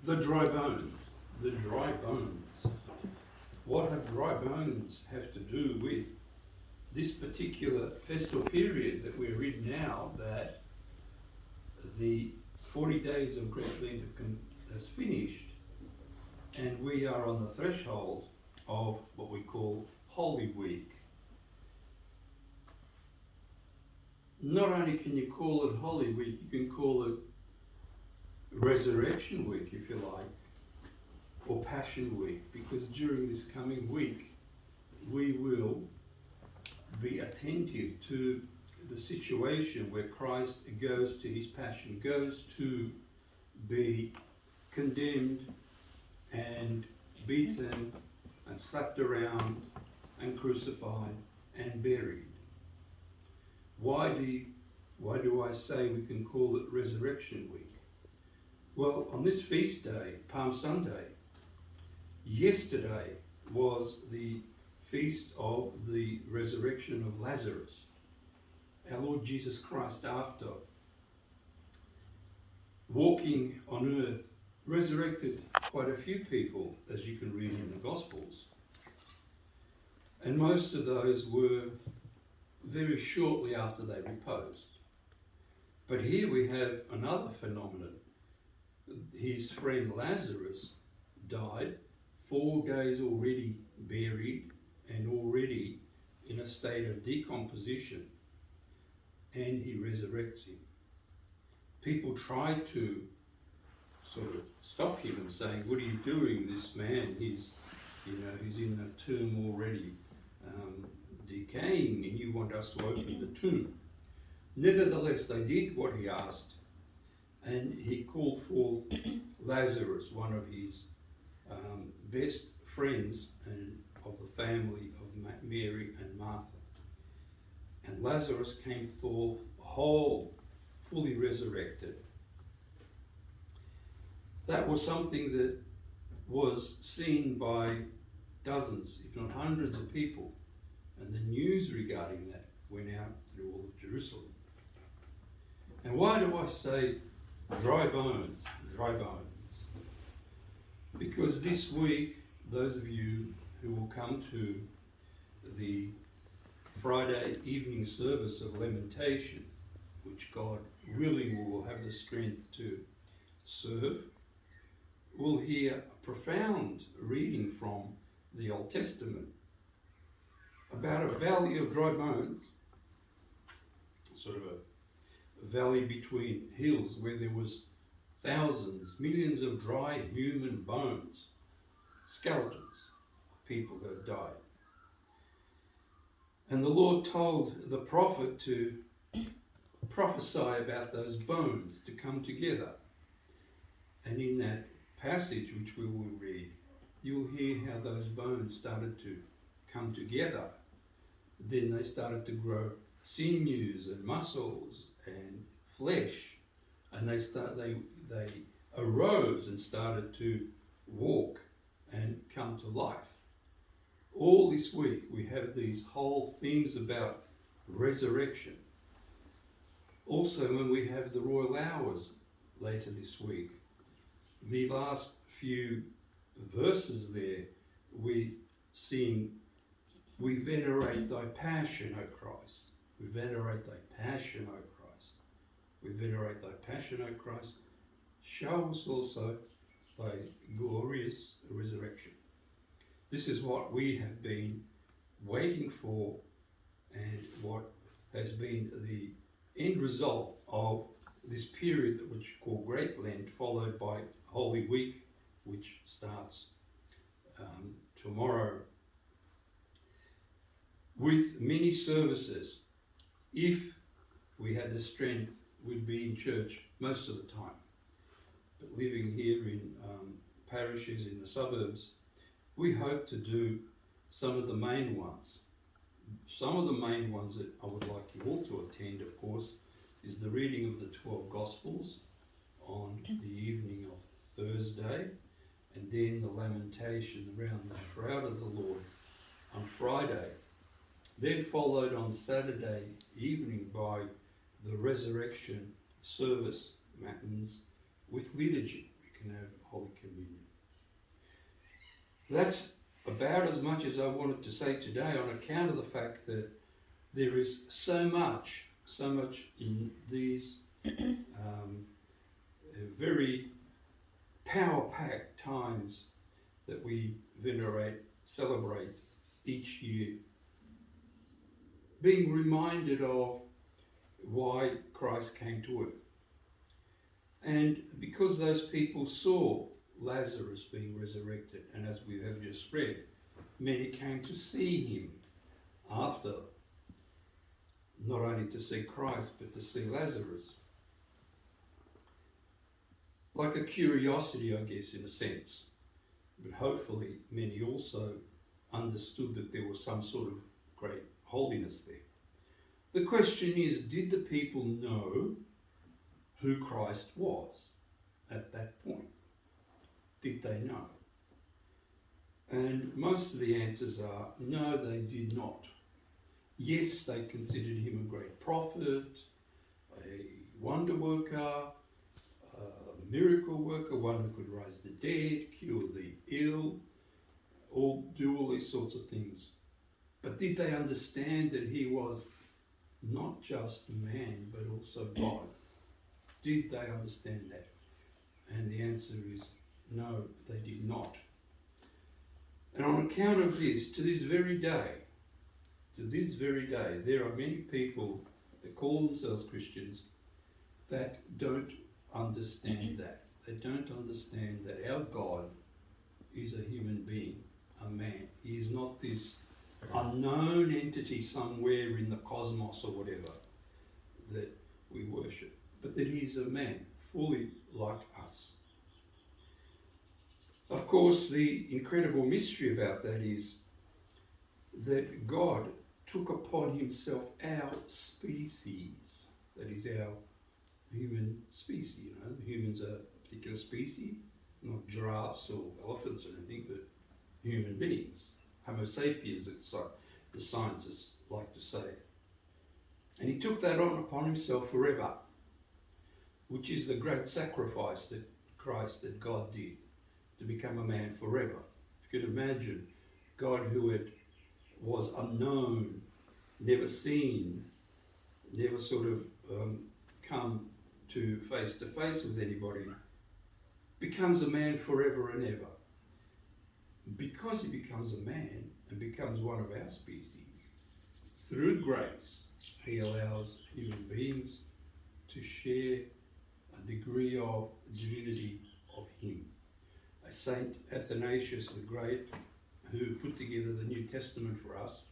The dry bones. The dry bones. What have dry bones have to do with this particular festal period that we're in now, that the 40 days of Great Lent has finished, and we are on the threshold of what we call Holy Week. Not only can you call it Holy Week, you can call it Resurrection Week, if you like, or Passion Week, because during this coming week we will be attentive to the situation where Christ goes to his passion, goes to be condemned and beaten and slapped around and crucified and buried. Why do I say we can call it Resurrection Week? Well, on this feast day, Palm Sunday, yesterday was the feast of the resurrection of Lazarus. Our Lord Jesus Christ, after walking on earth, resurrected quite a few people, as you can read in the Gospels. And most of those were very shortly after they reposed. But here we have another phenomenon. His friend Lazarus died, 4 days already buried and already in a state of decomposition, and he resurrects him. People try to sort of stop him and saying, "What are you doing? This man, he's in a tomb already decaying, and you want us to open the tomb." Nevertheless, they did what he asked, and he called forth Lazarus, one of his best friends and of the family of Mary and Martha. And Lazarus came forth whole, fully resurrected. That was something that was seen by dozens, if not hundreds of people, and the news regarding that went out through all of Jerusalem. And why do I say dry bones, dry bones? Because this week, those of you who will come to the Friday evening service of lamentation, which God willing we will have the strength to serve, will hear a profound reading from the Old Testament about a valley of dry bones, sort of a valley between hills where there was thousands, millions of dry human bones, skeletons of people that had died. And the Lord told the prophet to prophesy about those bones to come together. And in that passage which we will read, you'll hear how those bones started to come together. Then they started to grow sinews and muscles and flesh, and they arose and started to walk and come to life. All this week we have these whole themes about resurrection. Also, when we have the royal hours later this week, the last few verses there, we sing, "We venerate thy passion, O Christ. We venerate thy passion, O Christ. We venerate thy passion, O Christ. Show us also thy glorious resurrection." This is what we have been waiting for, and what has been the end result of this period that we call Great Lent, followed by Holy Week, which starts tomorrow, with many services. If we had the strength, we'd be in church most of the time. But living here in parishes in the suburbs, we hope to do some of the main ones. Some of the main ones that I would like you all to attend, of course, is the reading of the 12 Gospels on the evening of Thursday, and then the lamentation around the shroud of the Lord on Friday. Then followed on Saturday evening by the resurrection service matins with liturgy. You can have Holy That's about as much as I wanted to say today, on account of the fact that there is so much in these very power-packed times that we celebrate each year, being reminded of why Christ came to earth. And because those people saw Lazarus being resurrected, and as we have just read, many came to see him after, not only to see Christ, but to see Lazarus. Like a curiosity, I guess, in a sense. But hopefully many also understood that there was some sort of great holiness there. The question is, did the people know who Christ was at that point? Did they know? And most of the answers are, no, they did not. Yes, they considered him a great prophet, a wonder worker, a miracle worker, one who could raise the dead, cure the ill, do all these sorts of things. But did they understand that he was not just man, but also God? Did they understand that? And the answer is no, they did not. And on account of this, to this very day, there are many people that call themselves Christians that don't understand that. They don't understand that our God is a human being, a man. He is not this unknown entity somewhere in the cosmos or whatever that we worship, but that he is a man, fully like us. Of course, the incredible mystery about that is that God took upon himself our species, that is our human species. You know, humans are a particular species, not giraffes or elephants or anything, but human beings. Homo sapiens, it's like the scientists like to say. And he took that on upon himself forever, which is the great sacrifice that God did to become a man forever. If you can imagine God who was unknown, never seen, never sort of come to face with anybody, becomes a man forever and ever. Because he becomes a man and becomes one of our species, through grace, he allows human beings to share a degree of divinity of him. Saint Athanasius the Great, who put together the New Testament for us,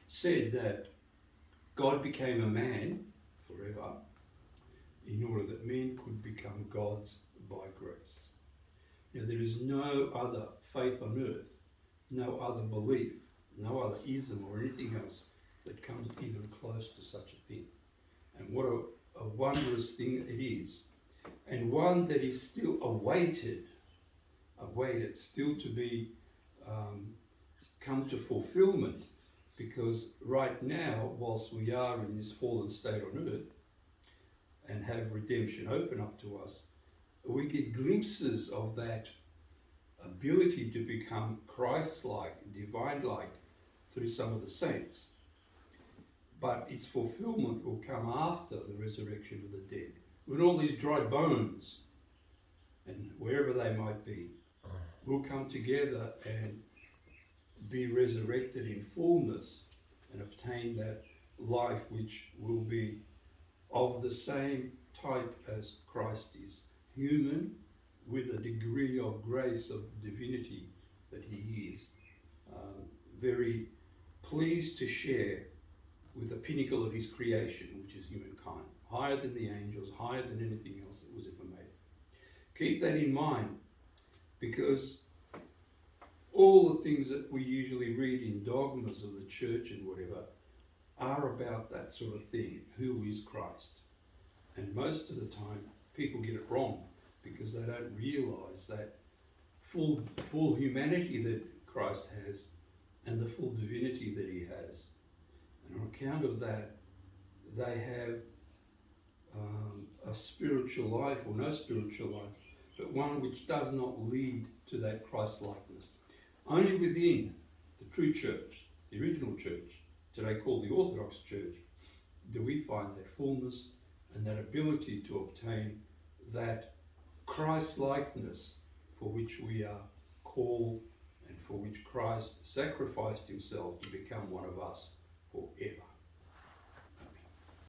said that God became a man forever in order that men could become gods by grace. Now, there is no other faith on earth, no other belief, no other ism or anything else that comes even close to such a thing. And what a wondrous thing it is, and one that is still awaited still to be come to fulfillment, because right now, whilst we are in this fallen state on earth and have redemption open up to us, we get glimpses of that ability to become Christ-like, divine-like through some of the saints. But its fulfillment will come after the resurrection of the dead, when all these dry bones, and wherever they might be, will come together and be resurrected in fullness and obtain that life which will be of the same type as Christ is, human with a degree of grace of divinity that he is, very pleased to share with the pinnacle of his creation, which is humankind, higher than the angels, higher than anything else that was ever made. Keep that in mind, because all the things that we usually read in dogmas of the church and whatever are about that sort of thing. Who is Christ? And most of the time people get it wrong, because they don't realise that full humanity that Christ has and the full divinity that he has. And on account of that, they have a spiritual life or no spiritual life but one which does not lead to that Christ-likeness. Only within the true church, the original church, today called the Orthodox Church, do we find that fullness and that ability to obtain that Christ-likeness for which we are called and for which Christ sacrificed himself to become one of us forever.